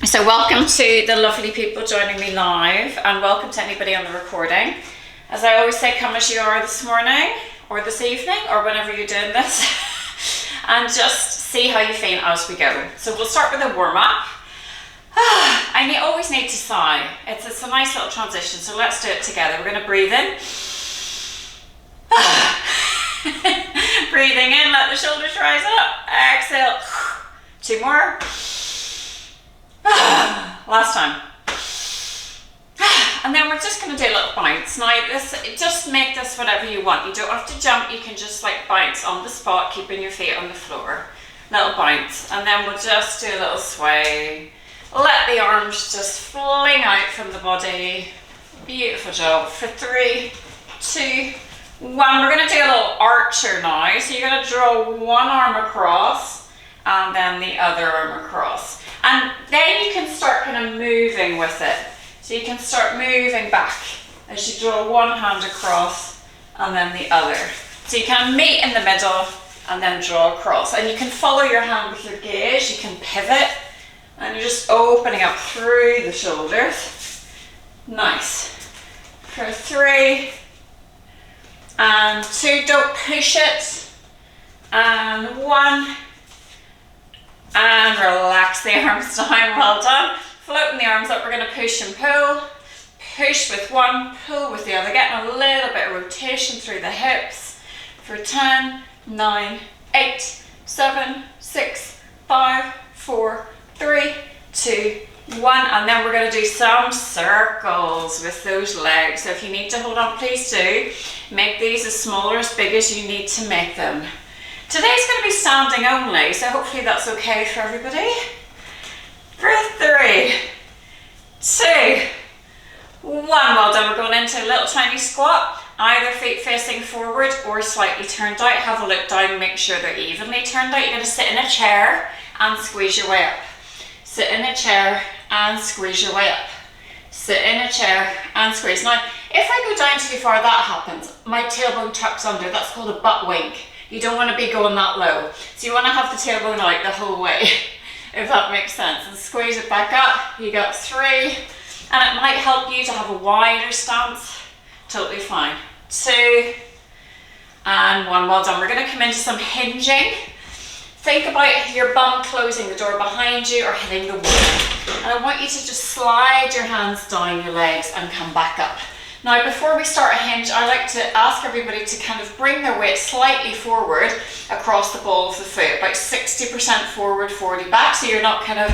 So welcome to the lovely people joining me live, and welcome to anybody on the recording. As I always say, come as you are this morning or this evening or whenever you're doing this and just see how you feel as we go. So we'll start with a warm-up. And you always need to sigh. It's a nice little transition, so let's do it together. We're going to breathe in. Breathing in, let the shoulders rise up. Exhale. 2 more. Last time. And then we're just going to do little bounce. Now, just make this whatever you want. You don't have to jump. You can just like bounce on the spot, keeping your feet on the floor. Little bounce. And then we'll just do a little sway. Let the arms just fling out from the body. Beautiful job. For 3, 2, 1. We're going to do a little archer now. So you're going to draw one arm across and then the other arm across. And then you can start kind of moving with it. So you can start moving back as you draw one hand across and then the other. So you kind of meet in the middle and then draw across. And you can follow your hand with your gaze. You can pivot and you're just opening up through the shoulders. Nice. For 3 and 2, don't push it. And 1. And relax the arms down, well done. Floating the arms up, we're going to push and pull. Push with one, pull with the other. Getting a little bit of rotation through the hips. For 10, 9, 8, 7, 6, 5, 4, 3, 2, 1. And then we're going to do some circles with those legs. So if you need to hold on, please do. Make these as small or as big as you need to make them. Today's going to be standing only, so hopefully that's okay for everybody. For 3, 2, 1. Well done. We're going into a little tiny squat. Either feet facing forward or slightly turned out. Have a look down, make sure they're evenly turned out. You're going to sit in a chair and squeeze your way up. Sit in a chair and squeeze your way up. Sit in a chair and squeeze. Now, if I go down too far, that happens. My tailbone tucks under. That's called a butt wink. You don't want to be going that low. So you want to have the tailbone out the whole way, if that makes sense. And squeeze it back up. You got 3. And it might help you to have a wider stance. Totally fine. 2 and 1. Well done. We're going to come into some hinging. Think about your bum closing the door behind you or hitting the wall. And I want you to just slide your hands down your legs and come back up. Now, before we start a hinge, I like to ask everybody to kind of bring their weight slightly forward across the ball of the foot, about 60% forward, 40 back, so you're not kind of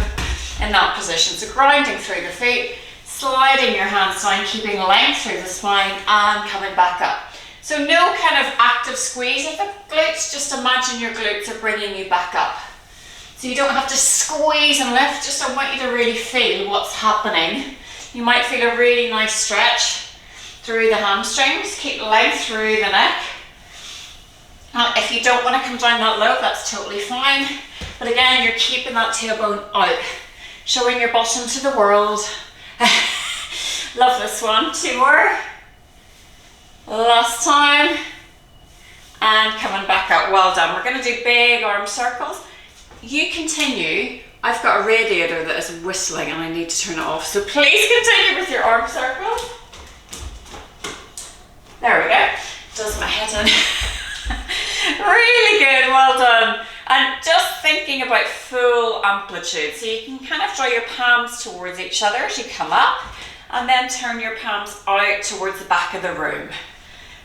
in that position. So grinding through the feet, sliding your hands down, keeping length through the spine and coming back up. So no kind of active squeeze of the glutes, just imagine your glutes are bringing you back up. So you don't have to squeeze and lift, just I want you to really feel what's happening. You might feel a really nice stretch through the hamstrings, keep length through the neck. Now, if you don't want to come down that low, that's totally fine. But again, you're keeping that tailbone out, showing your bottom to the world. Love this one. 2 more. Last time. And coming back up. Well done. We're going to do big arm circles. You continue. I've got a radiator that is whistling and I need to turn it off. So please continue with your arm circles. There we go. Does my head in. Really good, well done. And just thinking about full amplitude. So you can kind of draw your palms towards each other as you come up and then turn your palms out towards the back of the room.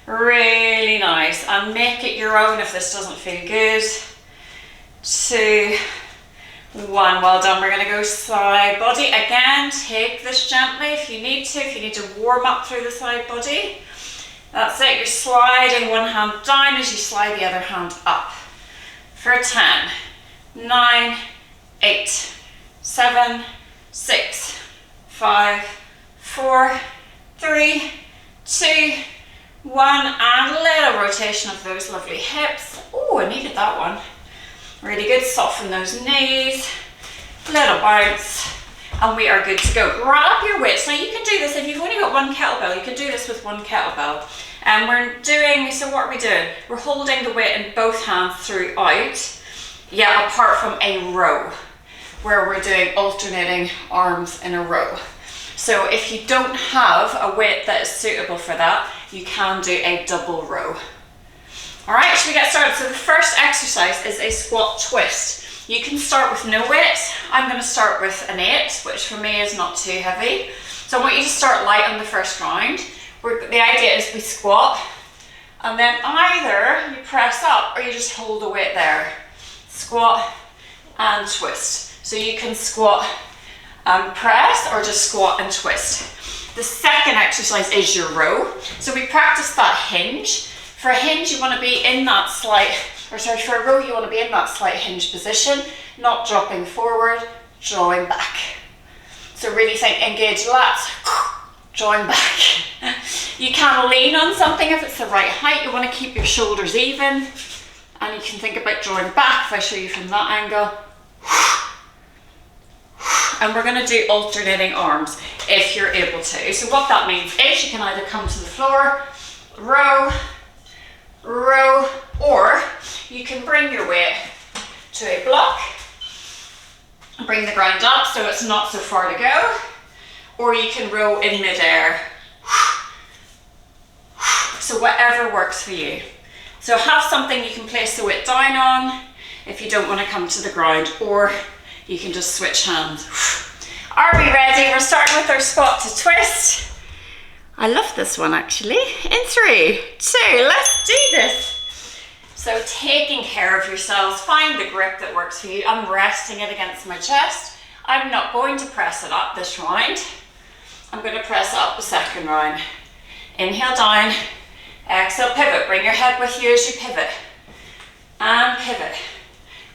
Really nice. And make it your own if this doesn't feel good. 2, 1. Well done. We're going to go side body. Again, take this gently if you need to. If you need to warm up through the side body. That's it, you're sliding one hand down as you slide the other hand up. For 10, 9, 8, 7, 6, 5, 4, 3, 2, 1, and a little rotation of those lovely hips. Oh, I needed that one. Really good, soften those knees, little bounce, and we are good to go. Grab your weights. Now you can do this, if you've only got one kettlebell, you can do this with one kettlebell. And so what are we doing? We're holding the weight in both hands throughout, yeah, apart from a row. where we're doing alternating arms in a row. So if you don't have a weight that is suitable for that, you can do a double row. All right, should we get started? So the first exercise is a squat twist. You can start with no weight. I'm going to start with an 8, which for me is not too heavy. So I want you to start light on the first round. The idea is we squat, and then either you press up or you just hold the weight there. Squat and twist. So you can squat and press, or just squat and twist. The second exercise is your row. So we practice that hinge. For a hinge, you want to be in that slight, for a row, you want to be in that slight hinge position, not dropping forward, drawing back. So really think, engage lats, drawing back. You can lean on something if it's the right height. You want to keep your shoulders even. And you can think about drawing back if I show you from that angle. And we're going to do alternating arms if you're able to. So what that means is you can either come to the floor, row, row, or you can bring your weight to a block, bring the ground up so it's not so far to go, or you can row in midair. So whatever works for you. So have something you can place the weight down on if you don't want to come to the ground, or you can just switch hands. Are we ready? We're starting with our squat to twist. I love this one actually. In 3, 2, let's do this. So taking care of yourselves, find the grip that works for you. I'm resting it against my chest. I'm not going to press it up this round. I'm going to press up the second round. Inhale down, exhale, pivot. Bring your head with you as you pivot. And pivot.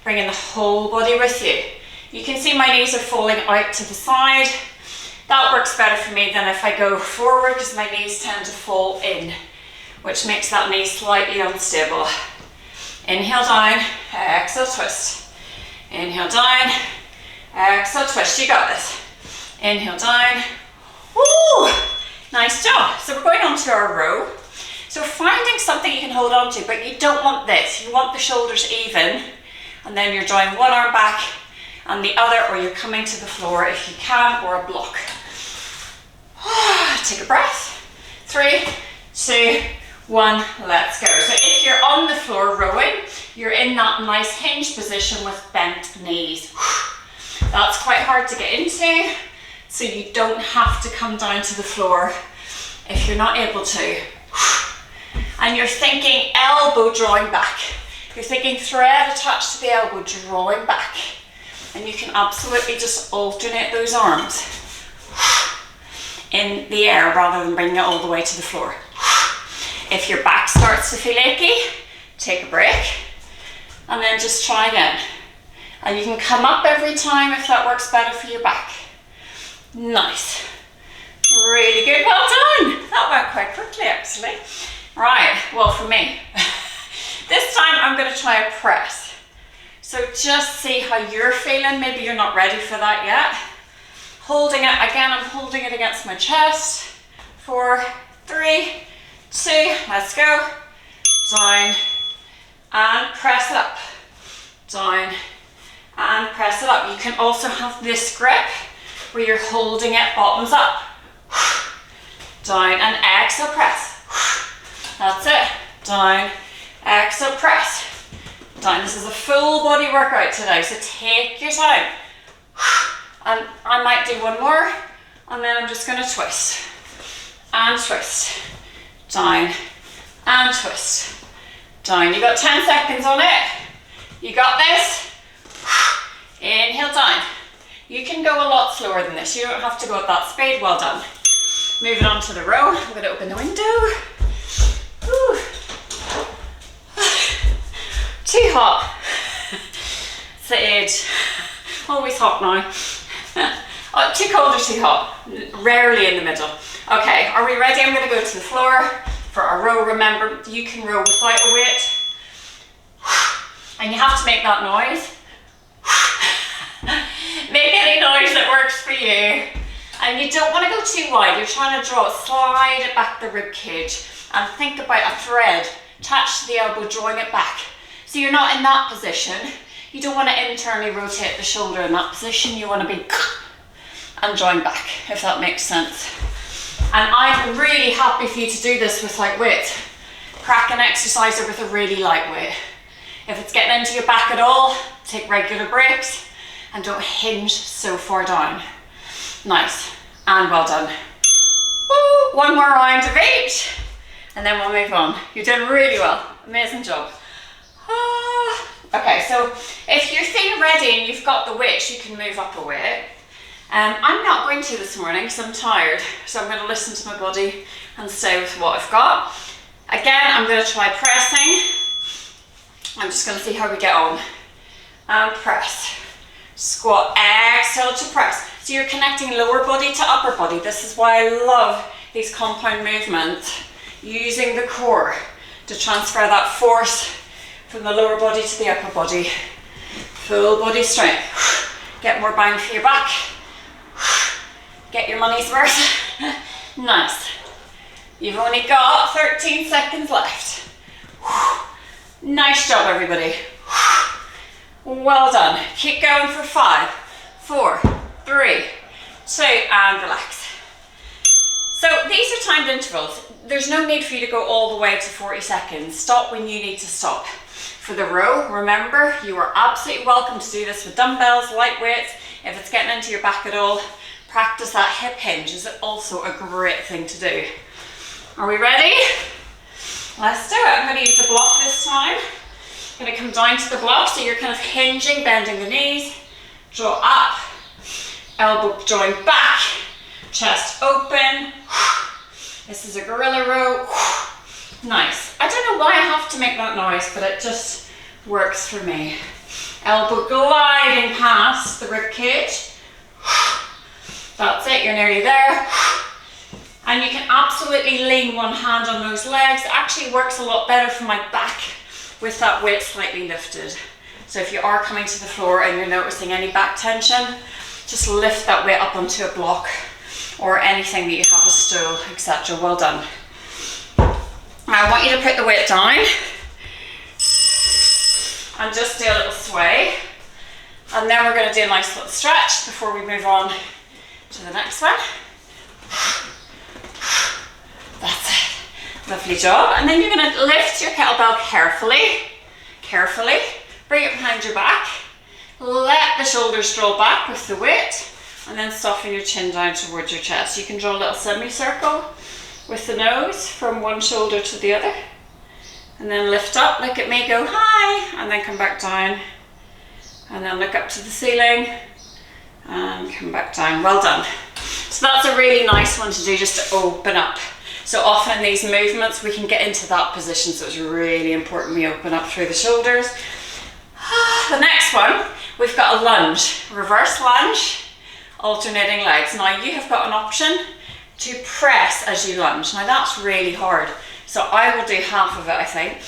Bringing the whole body with you. You can see my knees are falling out to the side. That works better for me than if I go forward, because my knees tend to fall in, which makes that knee slightly unstable. Inhale down, exhale, twist. Inhale down, exhale, twist. You got this. Inhale down. Woo! Nice job. So we're going on to our row. So finding something you can hold on to, but you don't want this. You want the shoulders even, and then you're drawing one arm back and the other, or you're coming to the floor if you can, or a block. Take a breath. 3, 2, 1, let's go. So if you're on the floor rowing, you're in that nice hinge position with bent knees. That's quite hard to get into, so you don't have to come down to the floor if you're not able to. And you're thinking elbow drawing back. You're thinking thread attached to the elbow drawing back. And you can absolutely just alternate those arms in the air rather than bringing it all the way to the floor. If your back starts to feel achy, take a break and then just try again. And you can come up every time if that works better for your back. Nice. Really good, well done. That went quite quickly actually. Right, well for me. This time I'm going to try a press. So just see how you're feeling. Maybe you're not ready for that yet. Holding it, again, I'm holding it against my chest. 4, 3, 2, let's go. Down and press it up. Down and press it up. You can also have this grip where you're holding it bottoms up. Down and exhale, press. That's it. Down, exhale, press. Down. This is a full body workout today, so take your time. And I might do one more, and then I'm just going to twist and twist. Down and twist. Down. You got 10 seconds on it. You got this. Inhale down. You can go a lot slower than this. You don't have to go at that speed. Well done. Moving on to the row. I'm going to open the window. Whew. Too hot. It's the age. Always hot now. Oh, too cold or too hot? Rarely in the middle. Okay, are we ready? I'm going to go to the floor for our row. Remember, you can row without a weight. And you have to make that noise. Make any noise that works for you. And you don't want to go too wide. You're trying to draw it, slide it back the rib cage. And think about a thread attached to the elbow, drawing it back. So you're not in that position. You don't want to internally rotate the shoulder in that position. You want to be and join back, if that makes sense. And I'm really happy for you to do this with light weight. Crack an exerciser with a really light weight. If it's getting into your back at all, take regular breaks and don't hinge so far down. Nice, and well done. Woo, one more round of each, and then we'll move on. You're doing really well, amazing job. Okay, so if you're feeling ready and you've got the weights, you can move up a weight. I'm not going to this morning because I'm tired, so I'm going to listen to my body and stay with what I've got. Again, I'm going to try pressing. I'm just going to see how we get on. And press. Squat, exhale to press. So you're connecting lower body to upper body. This is why I love these compound movements, using the core to transfer that force from the lower body to the upper body. Full body strength. Get more bang for your back. Get your money's worth. Nice. You've only got 13 seconds left. Nice job, everybody. Well done. Keep going for 5, 4, 3, 2, and relax. So these are timed intervals. There's no need for you to go all the way to 40 seconds. Stop when you need to stop. For the row, remember, you are absolutely welcome to do this with dumbbells, light weights. If it's getting into your back at all, practice that hip hinge is also a great thing to do. Are we ready? Let's do it. I'm going to use the block this time. I'm going to come down to the block, so you're kind of hinging, bending the knees, draw up, elbow joint back, chest open. This is a gorilla row. Nice. I don't know why I have to make that noise, but it just works for me. Elbow gliding past the rib cage. That's it, you're nearly there. And you can absolutely lean one hand on those legs. It actually works a lot better for my back with that weight slightly lifted. So if you are coming to the floor and you're noticing any back tension, just lift that weight up onto a block or anything that you have, a stool, etc. Well done. I want you to put the weight down and just do a little sway. And then we're going to do a nice little stretch before we move on to the next one. That's it. Lovely job. And then you're going to lift your kettlebell carefully. Bring it behind your back. Let the shoulders draw back with the weight. And then soften your chin down towards your chest. You can draw a little semicircle with the nose from one shoulder to the other. And then lift up, look at me, go hi, and then come back down. And then look up to the ceiling and come back down. Well done. So that's a really nice one to do, just to open up. So often in these movements we can get into that position, so it's really important we open up through the shoulders. The next one, we've got a lunge, reverse lunge, alternating legs. Now you have got an option to press as you lunge. Now that's really hard, so I will do half of it, I think.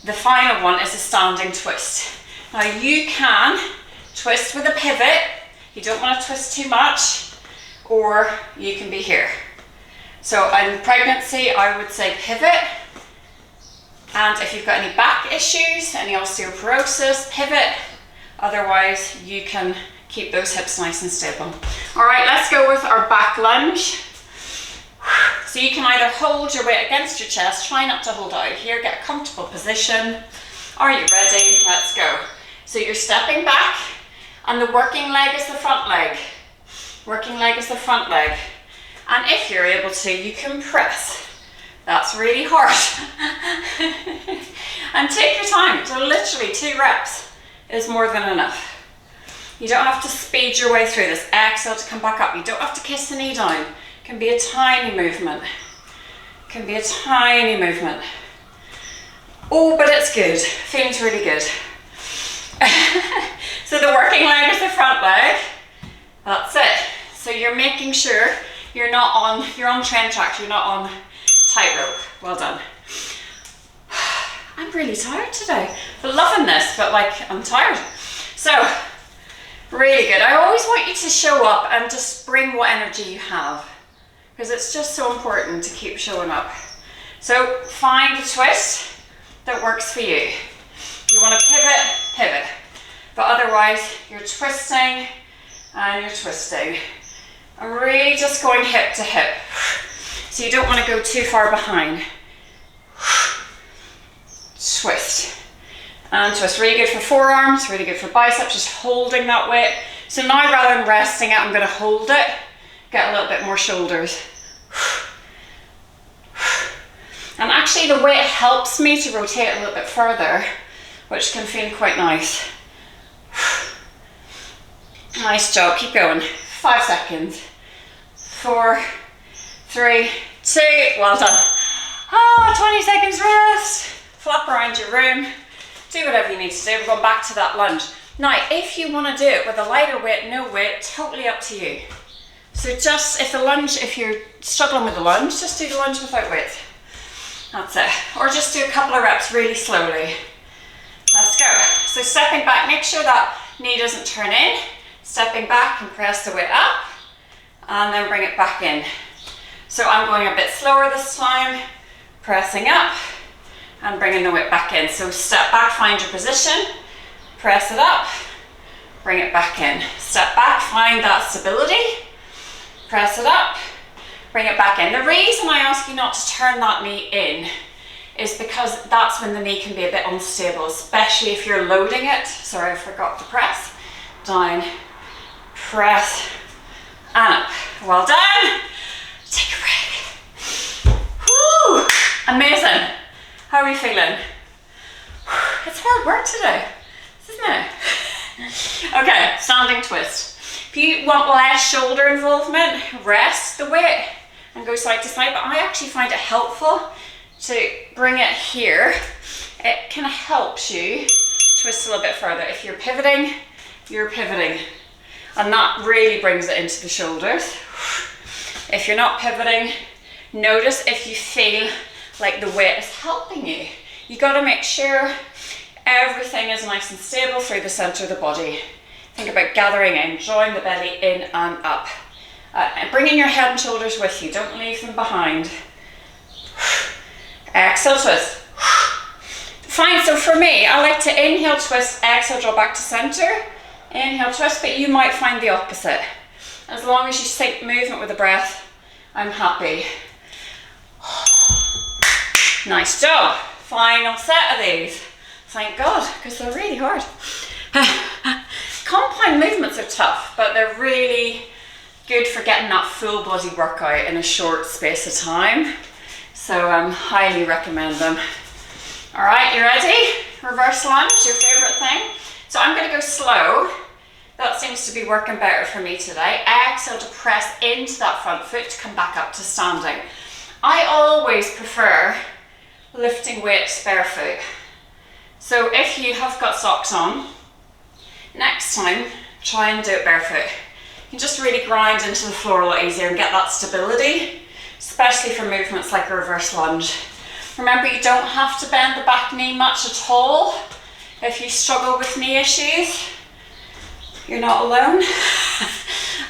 The final one is a standing twist. Now you can twist with a pivot. You don't want to twist too much, or you can be here. So in pregnancy, I would say pivot. And if you've got any back issues, any osteoporosis, pivot. Otherwise, you can keep those hips nice and stable. All right, let's go with our back lunge. So you can either hold your weight against your chest, try not to hold out here, get a comfortable position. Are you ready? Let's go. So you're stepping back, and the working leg is the front leg. Working leg is the front leg. And if you're able to, you can press. That's really hard. And take your time. So literally 2 reps is more than enough. You don't have to speed your way through this. Exhale to come back up. You don't have to kiss the knee down. It can be a tiny movement. It can be a tiny movement. Oh, but it's good. Feels really good. So the working leg is the front leg. That's it. So you're making sure you're on train track, you're not on tightrope. Well done. I'm really tired today. I'm loving this, but like I'm tired. So, really good. I always want you to show up and just bring what energy you have, because it's just so important to keep showing up. So find a twist that works for you. If you want to pivot, pivot. But otherwise, you're twisting and you're twisting. I'm really just going hip to hip. So you don't want to go too far behind. Twist and twist. Really good for forearms, really good for biceps, just holding that weight. So now rather than resting it, I'm going to hold it, get a little bit more shoulders. And actually the weight helps me to rotate a little bit further, which can feel quite nice. Nice job, keep going. 5 seconds. 4, 3, 2, well done. 20 seconds rest. Flap around your room. Do whatever you need to do. We're going back to that lunge. Now, if you want to do it with a lighter weight, no weight, totally up to you. So just, if you're struggling with the lunge, just do the lunge without weight. That's it. Or just do a couple of reps really slowly. Let's go. So stepping back, make sure that knee doesn't turn in. Stepping back and press the weight up. And then bring it back in. So I'm going a bit slower this time. Pressing up and bringing the weight back in. So step back, find your position. Press it up. Bring it back in. Step back, find that stability. Press it up. Bring it back in. The reason I ask you not to turn that knee in is because that's when the knee can be a bit unstable, especially if you're loading it. Sorry, I forgot to press. Down, press, and up. Well done. Take a break. Woo! Amazing. How are we feeling? It's hard work today, isn't it? Okay, standing twist. If you want less shoulder involvement, rest the weight and go side to side, but I actually find it helpful to bring it here. It kind of helps you twist a little bit further. If you're pivoting, you're pivoting. And that really brings it into the shoulders. If you're not pivoting, notice if you feel like the weight is helping you. You got to make sure everything is nice and stable through the center of the body. Think about gathering in, drawing the belly in and up. And bringing your head and shoulders with you, don't leave them behind. Exhale, twist. Fine, so for me, I like to inhale, twist, exhale, draw back to center. Inhale, twist, but you might find the opposite. As long as you sync movement with the breath, I'm happy. Nice job. Final set of these. Thank God, because they're really hard. Compound movements are tough, but they're really good for getting that full body workout in a short space of time. So highly recommend them. All right, you ready? Reverse lunge, your favorite thing. So I'm gonna go slow. That seems to be working better for me today. Exhale to press into that front foot to come back up to standing. I always prefer lifting weights barefoot. So if you have got socks on, next time, try and do it barefoot. You can just really grind into the floor a lot easier and get that stability, especially for movements like a reverse lunge. Remember, you don't have to bend the back knee much at all. If you struggle with knee issues, you're not alone.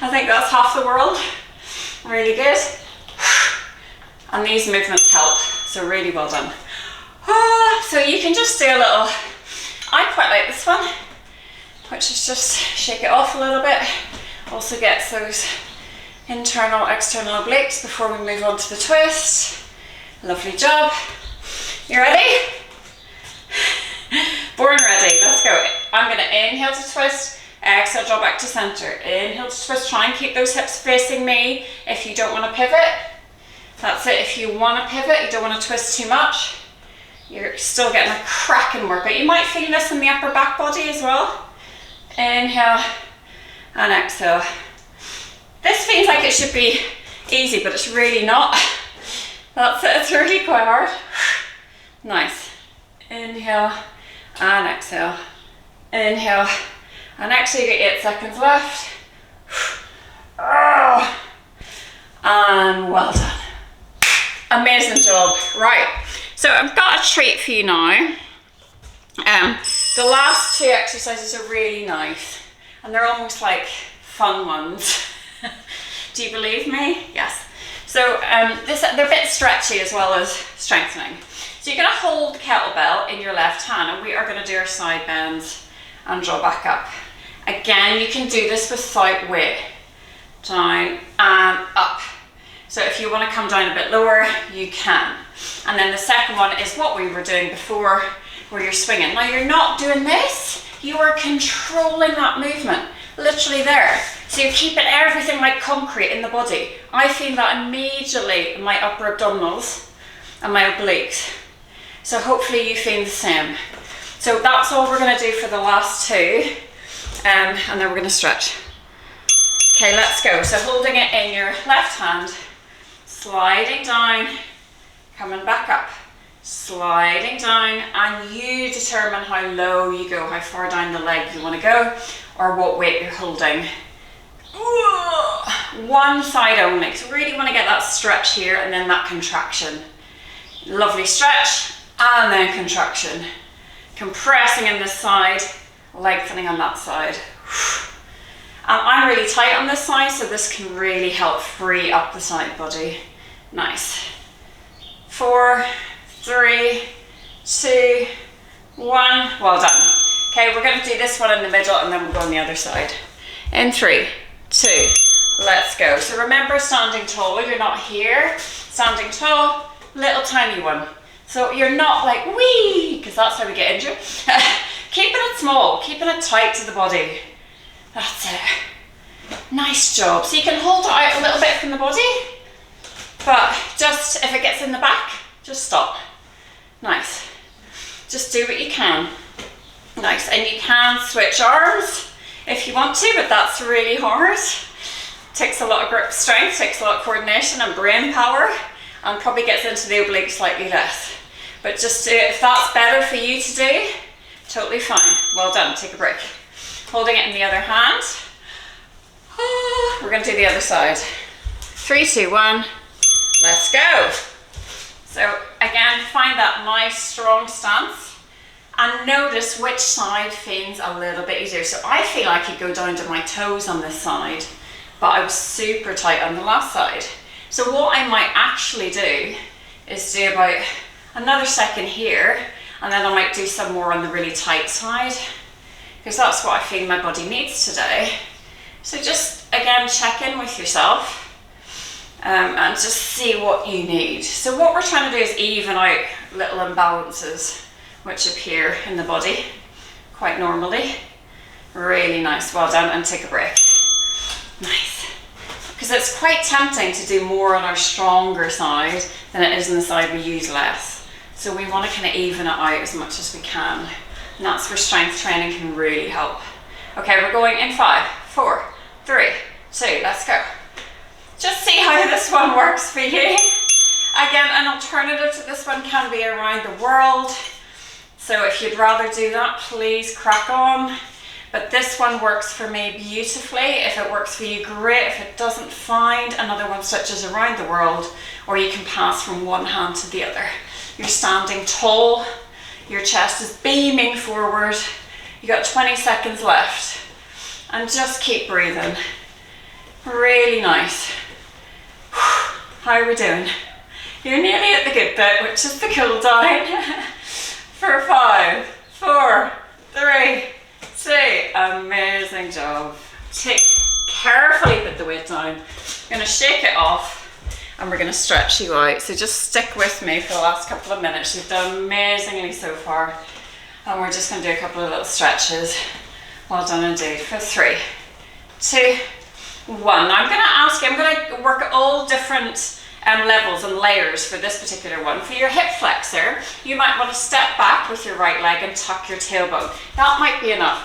I think that's half the world. Really good. And these movements help, so really well done. So you can just do a little, I quite like this one, which is just shake it off a little bit. Also gets those internal, external obliques before we move on to the twist. Lovely job. You ready? Born ready, let's go. I'm gonna inhale to twist, exhale, draw back to center. Inhale to twist, try and keep those hips facing me if you don't wanna pivot. That's it, if you wanna pivot, you don't wanna twist too much. You're still getting a cracking workout. You might feel this in the upper back body as well. Inhale and exhale. This feels like it should be easy, but it's really not. That's it, it's really quite hard. Nice. Inhale and exhale. Inhale and exhale, you get 8 seconds left. And well done. Amazing job. Right, so I've got a treat for you now. The last 2 exercises are really nice and they're almost like fun ones. Do you believe me? Yes. So they're a bit stretchy as well as strengthening. So you're going to hold the kettlebell in your left hand and we are going to do our side bends and draw back up. Again, you can do this without weight. Down and up. So if you want to come down a bit lower, you can. And then the second one is what we were doing before, where you're swinging. Now you're not doing this, you are controlling that movement, literally there. So you're keeping everything like concrete in the body. I feel that immediately in my upper abdominals and my obliques. So hopefully you feel the same. So that's all we're going to do for the last two, and then we're going to stretch. Okay, let's go. So holding it in your left hand, sliding down, coming back up, sliding down, and you determine how low you go, how far down the leg you want to go, or what weight you're holding. One side only, because we really want to get that stretch here and then that contraction. Lovely stretch, and then contraction. Compressing in this side, lengthening on that side. I'm really tight on this side, so this can really help free up the side body. Nice. 4, 3, 2, 1. Well done. Okay, we're going to do this one in the middle and then we'll go on the other side. In 3, 2, let's go. So remember, standing tall, you're not here. Standing tall, little tiny one. So you're not like, wee, because that's how we get injured. Keeping it small, keeping it tight to the body. That's it. Nice job. So you can hold it out a little bit from the body, but just if it gets in the back, just stop. Nice. Just do what you can. Nice. And you can switch arms if you want to, but that's really hard. Takes a lot of grip strength, takes a lot of coordination and brain power, and probably gets into the oblique slightly less. But just do it if that's better for you to do. Totally fine. Well done. Take a break. Holding it in the other hand. We're going to do the other side. 3, 2, 1. Let's go. So again, find that nice strong stance and notice which side feels a little bit easier. So I feel I could go down to my toes on this side, but I was super tight on the last side. So what I might actually do is do about another second here, and then I might do some more on the really tight side, because that's what I feel my body needs today. So just again, check in with yourself and just see what you need. So what we're trying to do is even out little imbalances which appear in the body quite normally. Really nice, well done, and take a break. Nice. Because it's quite tempting to do more on our stronger side than it is on the side we use less. So we want to kind of even it out as much as we can. And that's where strength training can really help. Okay, we're going in 5, 4, 3, 2, let's go. Just see how this one works for you. Again, an alternative to this one can be around the world. So if you'd rather do that, please crack on. But this one works for me beautifully. If it works for you, great. If it doesn't, find another one such as around the world, or you can pass from one hand to the other. You're standing tall, your chest is beaming forward. You got 20 seconds left. And just keep breathing. Really nice. How are we doing? You're nearly at the good bit, which is the cool down. For 5, 4, 3, 2, amazing job. Carefully put the weight down. I'm going to shake it off and we're going to stretch you out. So just stick with me for the last couple of minutes. You've done amazingly so far. And we're just going to do a couple of little stretches. Well done indeed. For 3, 2, 1. Now I'm going to ask you, I'm going to work at all different levels and layers for this particular one. For your hip flexor, you might want to step back with your right leg and tuck your tailbone. That might be enough.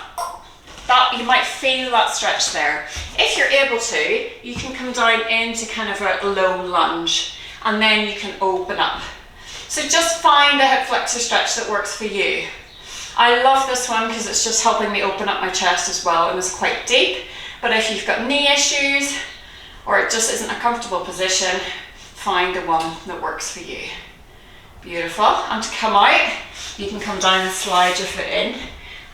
That you might feel that stretch there. If you're able to, you can come down into kind of a low lunge and then you can open up. So just find a hip flexor stretch that works for you. I love this one because it's just helping me open up my chest as well, and it's quite deep. But if you've got knee issues or it just isn't a comfortable position, find the one that works for you. Beautiful. And to come out, you can come down and slide your foot in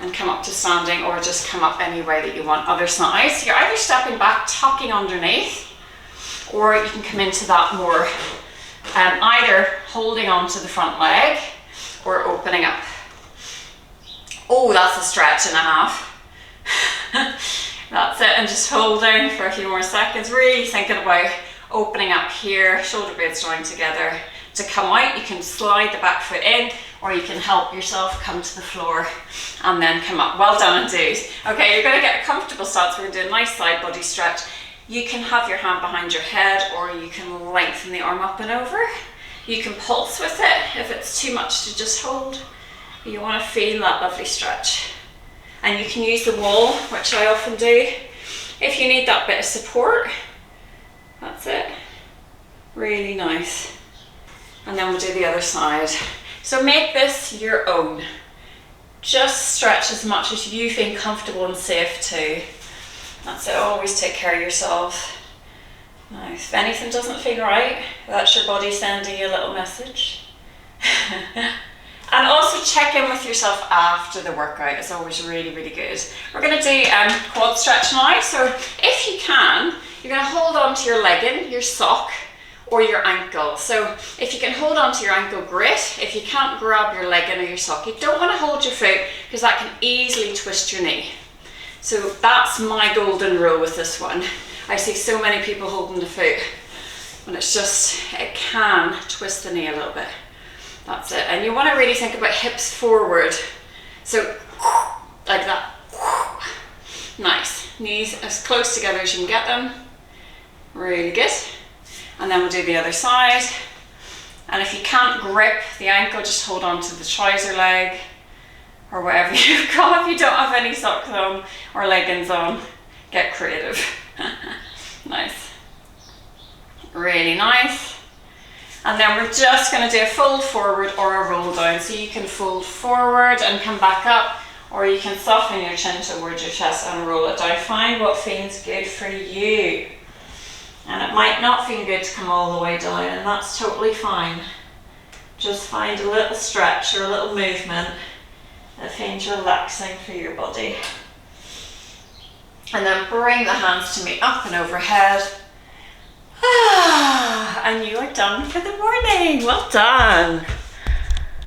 and come up to standing, or just come up any way that you want. Other side. So you're either stepping back, tucking underneath, or you can come into that more, either holding on to the front leg or opening up. Oh, that's a stretch and a half. That's it, and just hold down for a few more seconds, really thinking about opening up here, shoulder blades joined together. To come out, you can slide the back foot in, or you can help yourself come to the floor and then come up. Well done indeed. Okay, you're gonna get a comfortable stance. We're gonna do a nice side body stretch. You can have your hand behind your head, or you can lengthen the arm up and over. You can pulse with it if it's too much to just hold. You wanna feel that lovely stretch. And you can use the wall, which I often do, if you need that bit of support. That's it. Really nice. And then we'll do the other side. So make this your own. Just stretch as much as you feel comfortable and safe to. That's it, always take care of yourself. Nice. If anything doesn't feel right, that's your body sending you a little message. And also check in with yourself after the workout. It's always really, really good. We're going to do quad stretch now. So if you can, you're going to hold on to your legging, your sock, or your ankle. So if you can hold on to your ankle, great. If you can't grab your legging or your sock, you don't want to hold your foot because that can easily twist your knee. So that's my golden rule with this one. I see so many people holding the foot and it's just, it can twist the knee a little bit. That's it. And you want to really think about hips forward. So like that. Nice. Knees as close together as you can get them. Really good. And then we'll do the other side. And if you can't grip the ankle, just hold on to the trouser leg or whatever you've got. If you don't have any socks on or leggings on, get creative. Nice. Really nice. And then we're just going to do a fold forward or a roll down. So you can fold forward and come back up, or you can soften your chin towards your chest and roll it down. Find what feels good for you. And it might not feel good to come all the way down, and that's totally fine. Just find a little stretch or a little movement that feels relaxing for your body. And then bring the hands to meet up and overhead. And you are done for the morning. Well done.